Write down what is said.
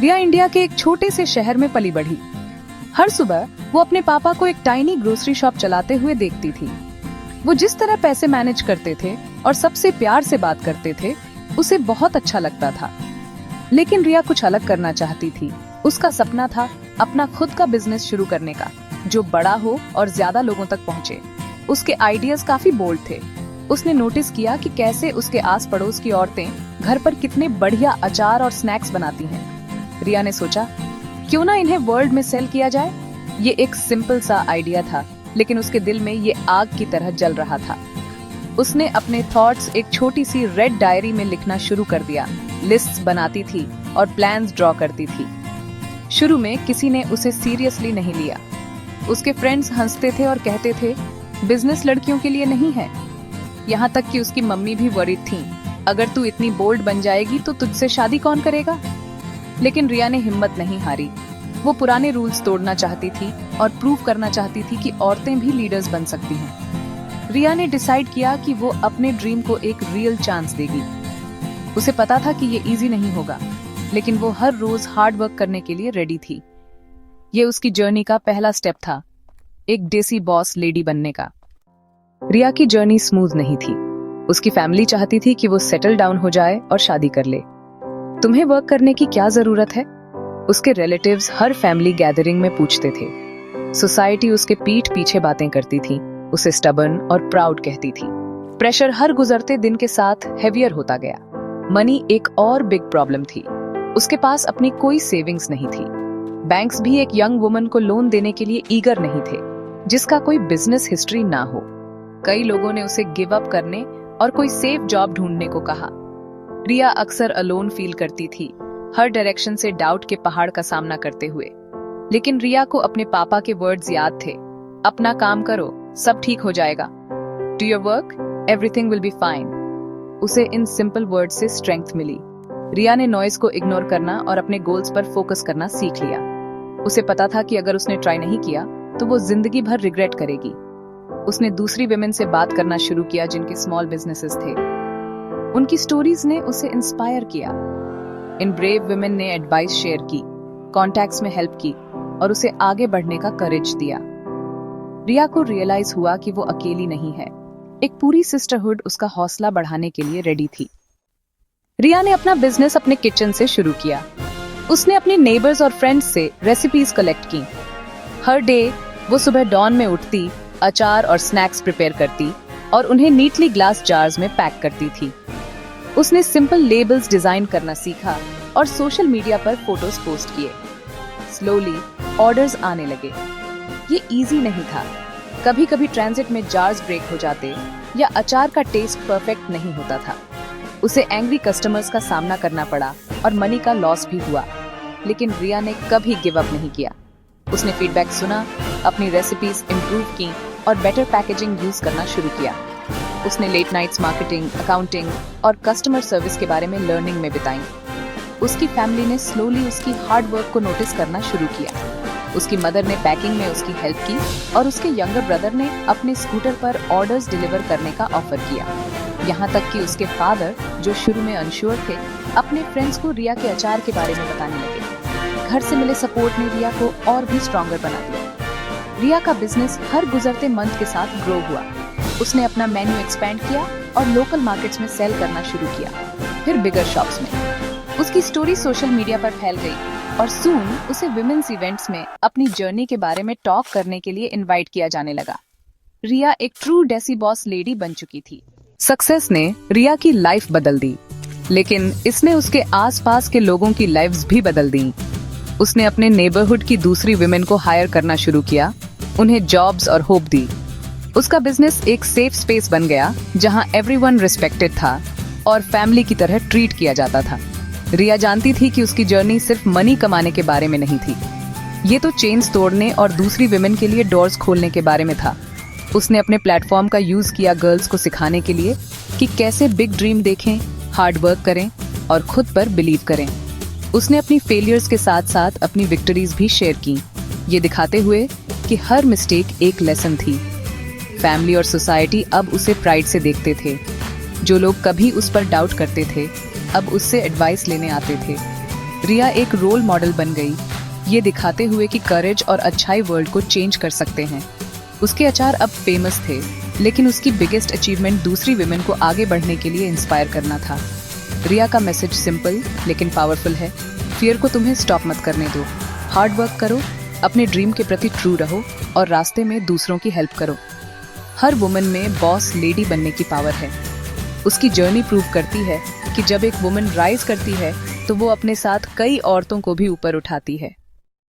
रिया India के एक छोटे से शहर में पली बढ़ी। हर सुबह वो अपने पापा को एक टाइनी ग्रोसरी शॉप चलाते हुए देखती थी। वो जिस तरह पैसे मैनेज करते थे और सबसे प्यार से बात करते थे, उसे बहुत अच्छा लगता था। लेकिन रिया कुछ अलग करना चाहती थी। उसका सपना था अपना खुद का बिजनेस शुरू करने का, जो बड़ा हो और ज्यादा लोगों तक पहुंचे। उसके आइडियाज काफी बोल्ड थे। उसने नोटिस किया कि कैसे उसके आस पड़ोस की औरतें घर पर कितने बढ़िया अचार और स्नैक्स बनाती हैं। रिया ने सोचा, क्यों ना इन्हें वर्ल्ड में सेल किया जाए। ये एक सिंपल सा आइडिया था, लेकिन उसके दिल में ये आग की तरह जल रहा था। उसने अपने थॉट्स एक छोटी सी रेड डायरी में लिखना शुरू कर दिया। लिस्ट्स बनाती थी और प्लान्स ड्रॉ करती थी। शुरू में किसी ने उसे सीरियसली नहीं लिया। उसके फ्रेंड्स हंसते थे और कहते थे, बिजनेस लड़कियों के लिए नहीं है। यहाँ तक कि उसकी मम्मी भी वरीड थीं, अगर तू इतनी बोल्ड बन जाएगी तो तुझसे शादी कौन करेगा। लेकिन रिया ने हिम्मत नहीं हारी। वो पुराने रूल्स तोड़ना चाहती थी और प्रूव करना चाहती थी कि औरतें भी लीडर्स बन सकती हैं। रिया ने डिसाइड किया कि वो अपने ड्रीम को एक रियल चांस देगी। उसे पता था कि ये इजी नहीं होगा, लेकिन वो हर रोज हार्ड वर्क करने के लिए रेडी थी। ये उसकी जर्नी का पहला स्टेप था, एक देसी बॉस लेडी बनने का। रिया की जर्नी स्मूथ नहीं थी। उसकी फैमिली चाहती थी कि वो सेटल डाउन हो जाए और शादी कर ले। तुम्हें वर्क करने की क्या जरूरत है? उसके रिलेटिव्स हर फैमिली गैदरिंग में पूछते थे। सोसाइटी उसके पीठ पीछे बातें करती थी, उसे स्टबर्न और प्राउड कहती थी। प्रेशर हर गुजरते दिन के साथ हेवियर होता गया। मनी एक और बिग प्रॉब्लम थी। उसके पास अपनी कोई सेविंग्स नहीं थी। बैंक्स भी एक यंग वुमन को लोन देने के लिए ईगर नहीं थे, जिसका कोई बिजनेस हिस्ट्री ना हो। कई लोगों ने उसे गिव अप करने और कोई सेफ जॉब ढूंढने को कहा। रिया अक्सर अलोन फील करती थी, हर डायरेक्शन से डाउट के पहाड़ का सामना करते हुए। लेकिन रिया को अपने पापा के वर्ड्स याद थे, अपना काम करो, सब ठीक हो जाएगा। Do your work, everything will be fine. उसे इन सिंपल वर्ड्स से स्ट्रेंथ मिली। रिया ने नॉइज को इग्नोर करना और अपने गोल्स पर फोकस करना सीख लिया। उसे पता था कि अगर उसने ट्राई नहीं किया तो वो जिंदगी भर रिग्रेट करेगी। उसने दूसरी विमेन से बात करना शुरू किया जिनके स्मॉल बिजनेसेस थे। उनकी स्टोरीज ने उसे इंस्पायर किया। इन ब्रेव विमेन ने एडवाइस शेयर की, कॉन्टैक्ट्स में हेल्प की और उसे आगे बढ़ने का करेज दिया। रिया को रियलाइज हुआ कि वो अकेली नहीं है। एक पूरी सिस्टरहुड उसका हौसला बढ़ाने के लिए रेडी थी। रिया ने अपना बिजनेस अपने किचन से शुरू किया। उसने अपने नेबर्स और फ्रेंड्स से रेसिपीज कलेक्ट की। हर डे वो सुबह डॉन में उठती, अचार और स्नैक्स प्रिपेयर करती और उन्हें नीटली ग्लास जार्स में पैक करती थी। उसने सिंपल लेबल्स डिजाइन करना सीखा और सोशल मीडिया पर फोटोज पोस्ट किए। स्लोली ऑर्डर्स आने लगे। ये इजी नहीं था। कभी कभी ट्रांजिट में जार्स ब्रेक हो जाते या अचार का टेस्ट परफेक्ट नहीं होता था। उसे एंग्री कस्टमर्स का सामना करना पड़ा और मनी का लॉस भी हुआ। लेकिन रिया ने कभी गिव अप नहीं किया। उसने फीडबैक सुना, अपनी रेसिपीज इम्प्रूव की और बेटर पैकेजिंग यूज करना शुरू किया। उसने लेट नाइट्स मार्केटिंग, अकाउंटिंग और कस्टमर सर्विस के बारे में लर्निंग में बिताई। उसकी फैमिली ने स्लोली उसकी हार्ड वर्क को नोटिस करना शुरू किया। उसकी मदर ने पैकिंग में उसकी हेल्प की और उसके यंगर ब्रदर ने अपने स्कूटर पर ऑर्डर्स डिलीवर करने का ऑफर किया। यहाँ तक कि उसके फादर, जो शुरू में अनश्योर थे, अपने फ्रेंड्स को रिया के अचार के बारे में बताने लगे। घर से मिले सपोर्ट ने रिया को और भी स्ट्रॉन्गर बना दिया। रिया का बिजनेस हर गुजरते मंथ के साथ ग्रो हुआ। उसने अपना मेन्यू एक्सपेंड किया और लोकल मार्केट्स में सेल करना शुरू किया, फिर बिगर शॉप्स में। उसकी स्टोरी सोशल मीडिया पर फैल गई और सून उसे विमेन्स इवेंट्स में अपनी जर्नी के बारे में टॉक करने के लिए इनवाइट किया जाने लगा। रिया एक ट्रू डेसी बॉस लेडी बन चुकी थी। सक्सेस ने रिया की लाइफ बदल दी, लेकिन इसने उसके आसपास के लोगों की लाइव्स भी बदल दी। उसने अपने नेबरहुड की दूसरी विमेन को हायर करना शुरू किया, उन्हें जॉब्स और होप दी। उसका बिजनेस एक सेफ स्पेस बन गया जहां एवरीवन रिस्पेक्टेड था और फैमिली की तरह ट्रीट किया जाता था। रिया जानती थी कि उसकी जर्नी सिर्फ मनी कमाने के बारे में नहीं थी। ये तो चेन्स तोड़ने और दूसरी विमेन के लिए डोर्स खोलने के बारे में था। उसने अपने प्लेटफॉर्म का यूज किया गर्ल्स को सिखाने के लिए कि कैसे बिग ड्रीम देखें, हार्ड वर्क करें और खुद पर बिलीव करें। उसने अपनी फेलियर्स के साथ साथ अपनी विक्ट्रीज भी शेयर की, ये दिखाते हुए कि हर मिस्टेक एक लेसन थी। फैमिली और सोसाइटी अब उसे प्राइड से देखते थे। जो लोग कभी उस पर डाउट करते थे, अब उससे एडवाइस लेने आते थे। रिया एक रोल मॉडल बन गई, ये दिखाते हुए कि करेज और अच्छाई वर्ल्ड को चेंज कर सकते हैं। उसके अचार अब फेमस थे, लेकिन उसकी बिगेस्ट अचीवमेंट दूसरी विमेन को आगे बढ़ने के लिए इंस्पायर करना था। रिया का मैसेज सिंपल लेकिन पावरफुल है। फियर को तुम्हें स्टॉप मत करने दो, हार्ड वर्क करो, अपने ड्रीम के प्रति ट्रू रहो और रास्ते में दूसरों की हेल्प करो। हर वुमन में बॉस लेडी बनने की पावर है। उसकी जर्नी प्रूव करती है कि जब एक वुमन राइज करती है तो वो अपने साथ कई औरतों को भी ऊपर उठाती है।